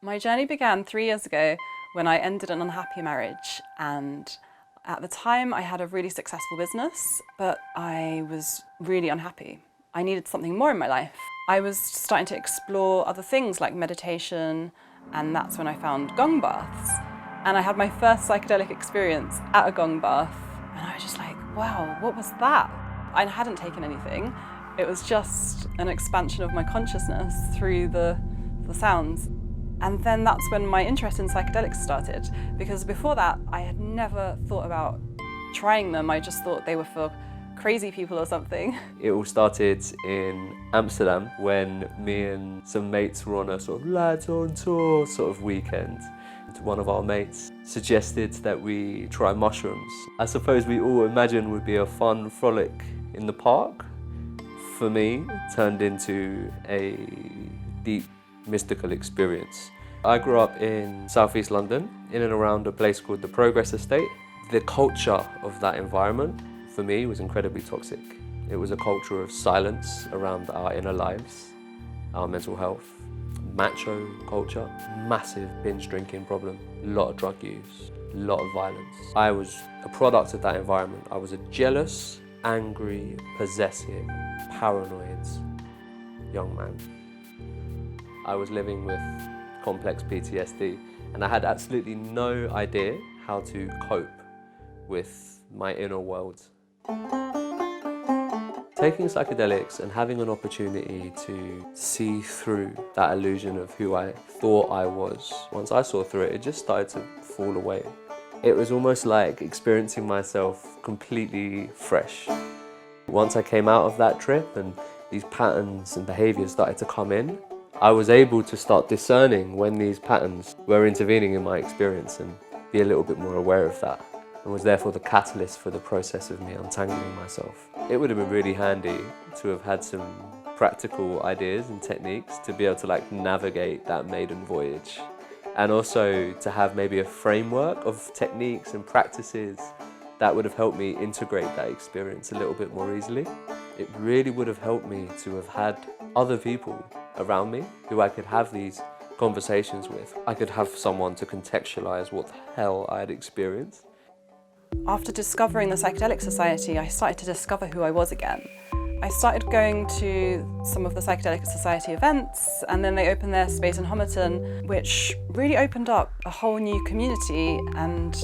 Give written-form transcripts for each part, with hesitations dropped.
My journey began 3 years ago when I ended an unhappy marriage, and at the time I had a really successful business, but I was really unhappy. I needed something more in my life. I was starting to explore other things like meditation, and that's when I found gong baths. And I had my first psychedelic experience at a gong bath, and I was just like, wow, what was that? I hadn't taken anything. It was just an expansion of my consciousness through the sounds. And then that's when my interest in psychedelics started, because before that I had never thought about trying them. I just thought they were for crazy people or something. It all started in Amsterdam when me and some mates were on a sort of lads on tour sort of weekend. One of our mates suggested that we try mushrooms. I suppose we all imagined would be a fun frolic in the park. For me, it turned into a deep mystical experience. I grew up in southeast London, in and around a place called the Progress Estate. The culture of that environment, for me, was incredibly toxic. It was a culture of silence around our inner lives, our mental health, macho culture, massive binge drinking problem, a lot of drug use, a lot of violence. I was a product of that environment. I was a jealous, angry, possessive, paranoid young man. I was living with complex PTSD, and I had absolutely no idea how to cope with my inner world. Taking psychedelics and having an opportunity to see through that illusion of who I thought I was, once I saw through it, it just started to fall away. It was almost like experiencing myself completely fresh. Once I came out of that trip and these patterns and behaviours started to come in, I was able to start discerning when these patterns were intervening in my experience and be a little bit more aware of that, and was therefore the catalyst for the process of me untangling myself. It would have been really handy to have had some practical ideas and techniques to be able to navigate that maiden voyage, and also to have maybe a framework of techniques and practices that would have helped me integrate that experience a little bit more easily. It really would have helped me to have had other people around me who I could have these conversations with. I could have someone to contextualize what the hell I had experienced. After discovering the Psychedelic Society, I started to discover who I was again. I started going to some of the Psychedelic Society events, and then they opened their space in Homerton, which really opened up a whole new community, and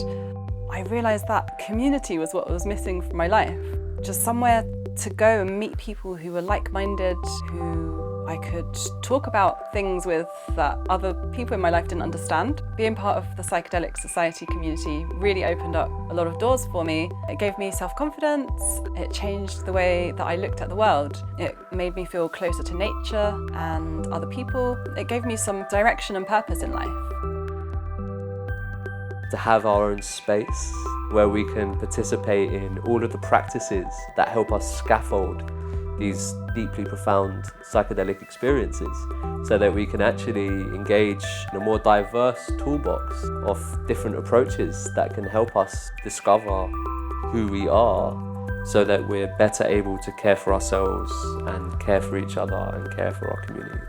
I realised that community was what was missing from my life. Just somewhere to go and meet people who were like-minded, who I could talk about things with that other people in my life didn't understand. Being part of the Psychedelic Society community really opened up a lot of doors for me. It gave me self-confidence, it changed the way that I looked at the world. It made me feel closer to nature and other people. It gave me some direction and purpose in life. To have our own space where we can participate in all of the practices that help us scaffold these deeply profound psychedelic experiences, so that we can actually engage in a more diverse toolbox of different approaches that can help us discover who we are, so that we're better able to care for ourselves and care for each other and care for our communities.